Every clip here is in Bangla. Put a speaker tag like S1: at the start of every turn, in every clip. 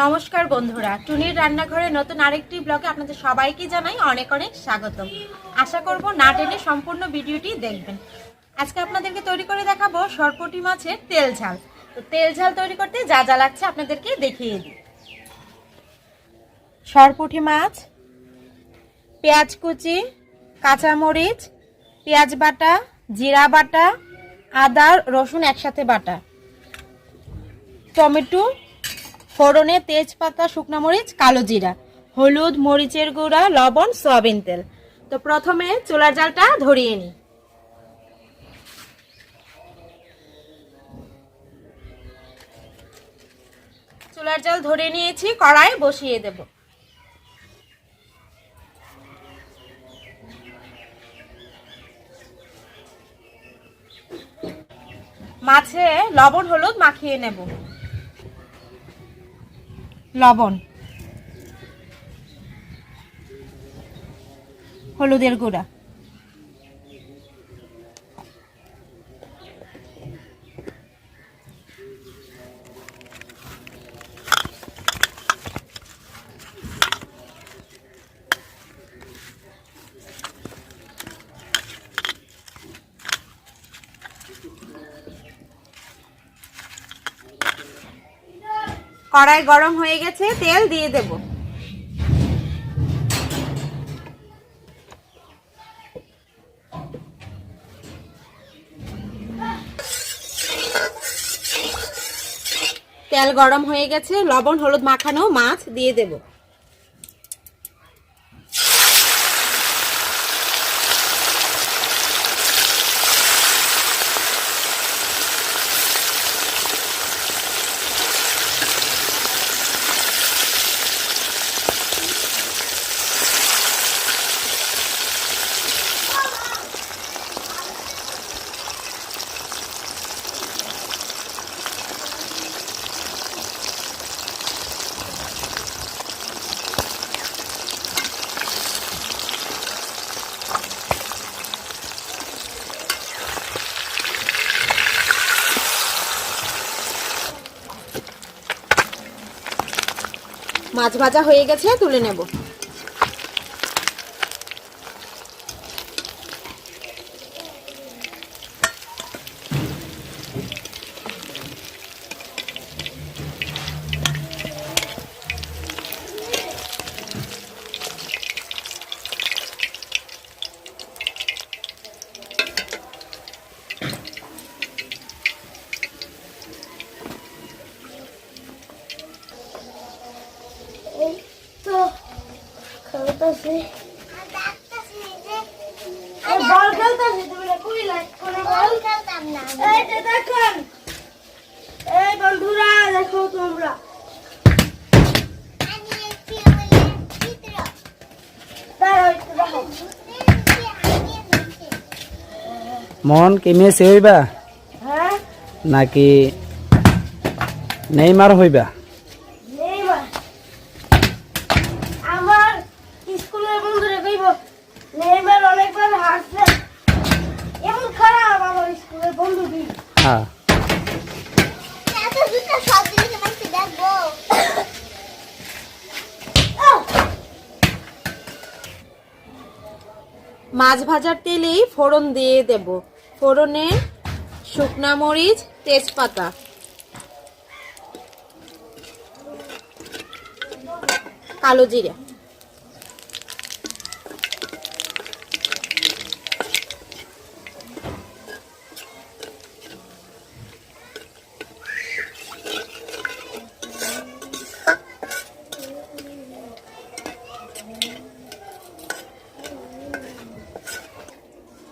S1: নমস্কার বন্ধুরা, টুনির রান্নাঘরে নতুন আরেকটি ব্লগে আপনাদের সবাইকে জানাই অনেক অনেক স্বাগতম। আশা করব না টেনে সম্পূর্ণ ভিডিওটি দেখবেন। আজকে আপনাদেরকে তৈরি করে দেখাবো সরপুঁটি মাছের তেল ঝাল। তো তেল ঝাল তৈরি করতে যা যা লাগছে আপনাদেরকে দেখিয়ে দিই। সরপুঁটি মাছ, পেঁয়াজ কুচি, কাঁচামরিচ, পেঁয়াজ বাটা, জিরা বাটা, আদা রসুন একসাথে বাটা, টমেটো, ফোড়নে তেজপাতা, শুকনো মরিচ, কালো জিরা, হলুদ, মরিচের গুঁড়া, লবণ, সয়াবিন তেল। তো প্রথমে চুলার জালটা ধরিয়ে নিই। চুলার জাল ধরে নিয়েছি, কড়াই বসিয়ে দেব। মাছে লবণ হলুদ মাখিয়ে নেব। লবণ, হলুদের গুঁড়া, কড়াই গরম হয়ে গেছে, তেল দিয়ে দেব। তেল গরম হয়ে গেছে, লবণ হলুদ মাখানো মাছ দিয়ে দেব। মাছ ভাজা হয়ে গেছে, তুলে নেব। বন্ধুরা দেখো তোমরা,
S2: মন কি মেসি হইবা নাকি নেইমার হইবা?
S3: আমার স্কুলের বন্ধুরা কইব নেইমার অনেকবার হারছে, এমন খারাপ আমার স্কুলের বন্ধু কি।
S2: হ্যাঁ,
S1: মাছ ভাজার তেলেই ফোড়ন দিয়ে দেব। ফোড়নে শুকনা মরিচ, তেজপাতা, কালো জিরা,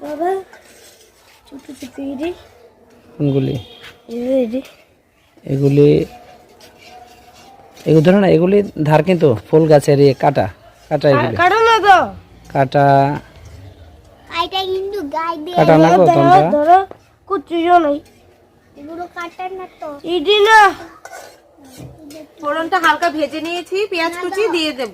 S3: বাবা ছোট ছোট ইডি
S2: কোনগুলি?
S3: ইডি
S2: এগুলি এগুলো ধরো না, এগুলি ধার কিন্তু ফুল গাছের কাটা কাটা, এগুলি
S3: কাটো না তো,
S2: কাটা
S3: কাটা কিন্তু গাই দিয়ে
S2: কাটা না গো তোমরা,
S3: ধরো কুচি নাই, এগুলো কাটার না তো ইডি না।
S1: ফোড়নটা হালকা ভেজে নিয়েছি, পেঁয়াজ কুচি দিয়ে দেব।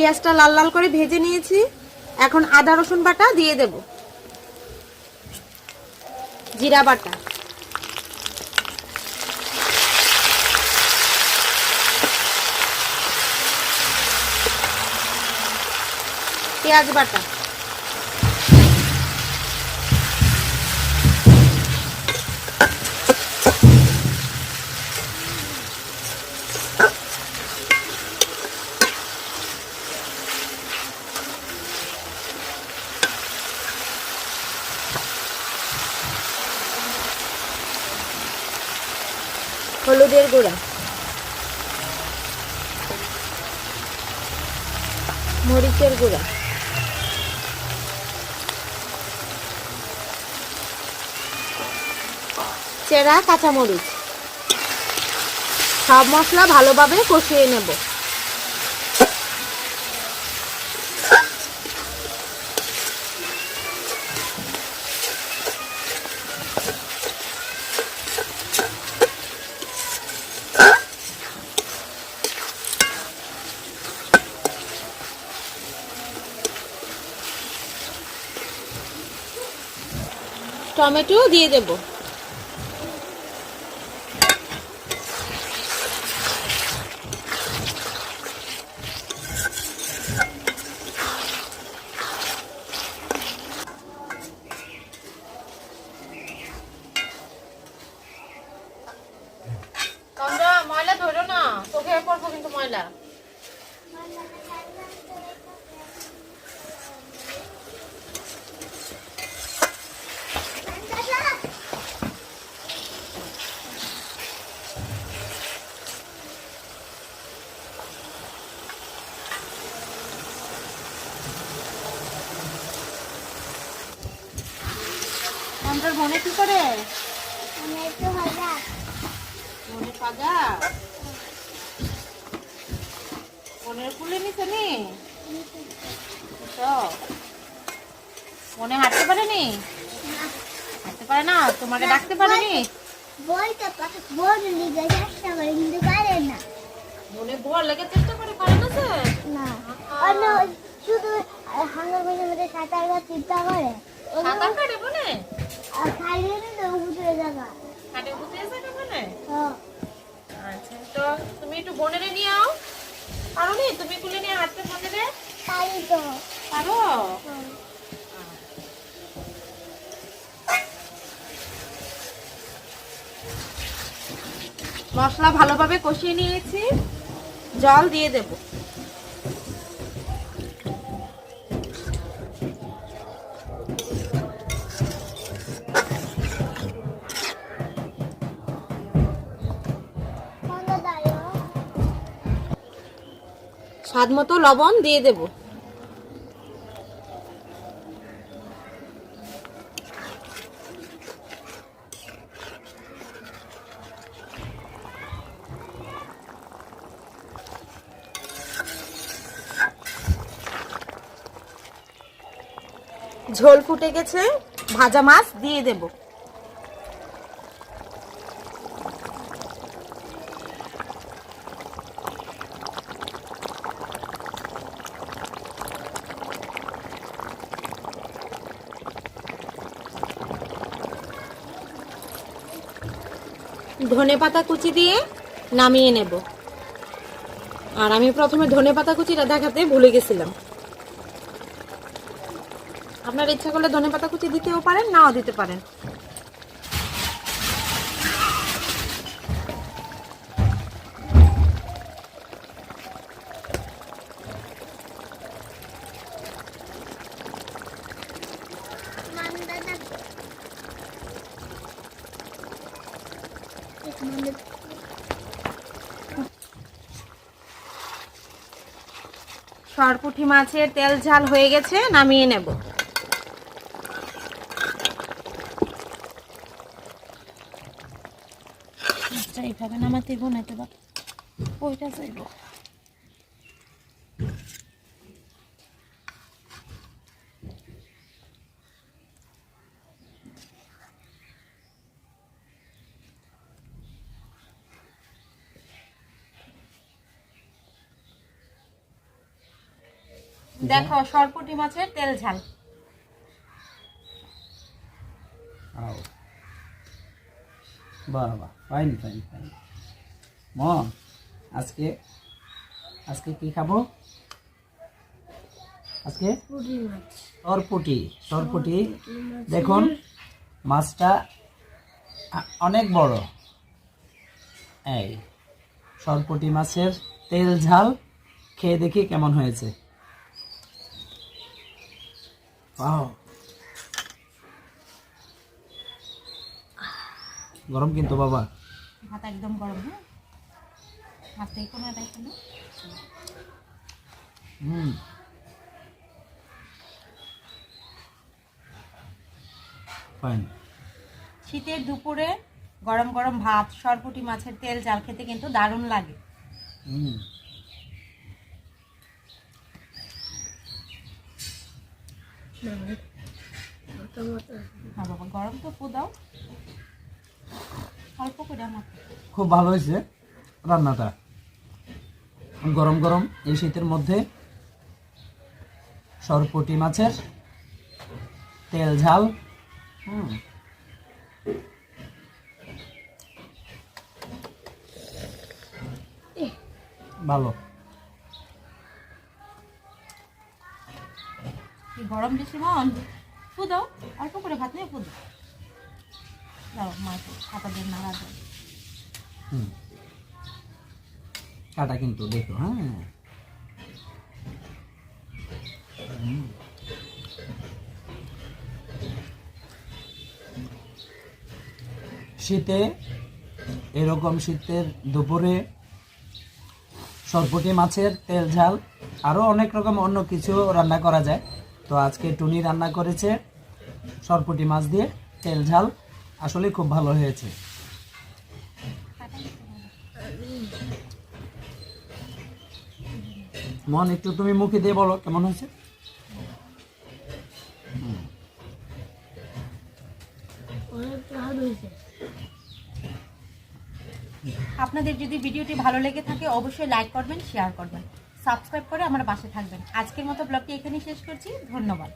S1: পেঁয়াজটা লাল লাল করে ভেজে নিয়েছি। এখন আদা রসুন বাটা দিয়ে দেব, জিরা বাটা, পেঁয়াজ বাটা, হলুদের গুঁড়া, মরিচের গুঁড়া, চেরা কাঁচামরিচ, সব মশলা ভালোভাবে কষিয়ে নেব। টমেটো দিয়ে দেব। ময়লা ধরো না, চোখে পড়বো কিন্তু ময়লা। আমার মনে কি করে? মনে পাগা মনের কুলে নিছে নি তো? মনে হাঁটতে পারেনি? হাঁটতে পারে না? তোমাকে ডাকতে পারেনি? মনে বল লাগে চেষ্টা করে, পারে না স্যার?
S3: শুধু হাঙ্গার মধ্যে সাঁতার চিন্তা করে
S1: সাঁতার কাটে বলে
S3: কাটে
S1: বলে। আচ্ছা, তো তুমি একটু বোনেরে নিয়ে আও। পারো নি তুমি কুলে নিয়ে হাঁটতে? বোনেরে
S3: পারি তো।
S1: পারো? মশলা ভালোভাবে কষিয়ে নিয়েছি, জল দিয়ে দেব। স্বাদ মতো লবণ দিয়ে দেব। ঝোল ফুটে গেছে, ভাজা মাছ দিয়ে দেব। ধনেপাতা কুচি দিয়ে নামিয়ে নেব। আর আমি প্রথমে ধনেপাতা কুচিটা দেখাতে ভুলে গেছিলাম। আপনার ইচ্ছা করলে ধনেপাতা কুচি দিতেও পারেন, নাও দিতে পারেন। সরপুঁটি মাছের তেল ঝাল হয়ে গেছে, নামিয়ে নেব। এইভাবে নামাতে বোনাতে বা ওইটা চাইব। দেখো সরপুঁটি মাছের তেল ঝাল।
S2: আও বাহ বাহ, ফাইন ফাইন ফাইন। মম আজকে আজকে কি খাবো? আজকে সরপুঁটি। সরপুঁটি দেখুন, মাছটা অনেক বড়। এই সরপুঁটি মাছের তেল ঝাল খেয়ে দেখি কেমন হয়েছে। ওয়াও, গরম কিন্তু বাবা।
S1: ভাত একদম গরম। হ্যাঁ, হাতে কোনো দেখো না।
S2: ফাইন।
S1: শীতের দুপুরে গরম গরম ভাত, সরপুঁটি মাছের তেল ঝাল খেতে কিন্তু দারুণ লাগে। হ্যাঁ বাবা, গরম তো ফু দাও অল্প করে আমার।
S2: খুব ভালো হয়েছে রান্নাটা, গরম গরম এই শীতের মধ্যে সরপুঁটি মাছের তেল ঝাল। ভালো।
S1: কি গরম বেশি মন, ফু দাও অল্প করে ভাত নিয়ে ফু দাও। দাও মাকে হাতা দিয়ে নাড়া দাও।
S2: কাটা কিন্তু দেখো। হ্যাঁ, শীতে এরকম শীতের দুপুরে সরপুঁটি মাছের তেল ঝাল, আরও অনেক রকম অন্য কিছু রান্না করা যায়। তো আজকে টুনি রান্না করেছে সরপুঁটি মাছ দিয়ে তেল ঝাল, আসলে খুব ভালো হয়েছে। মন একটু তুমি মুখে দিয়ে বলো কেমন হয়েছে।
S1: আপনাদের যদি ভিডিওটি ভালো লেগে থাকে অবশ্যই লাইক করবেন, শেয়ার করবেন, সাবস্ক্রাইব করে আমার পাশে থাকবেন। আজকের মতো ব্লগটি এখানেই শেষ করছি। ধন্যবাদ।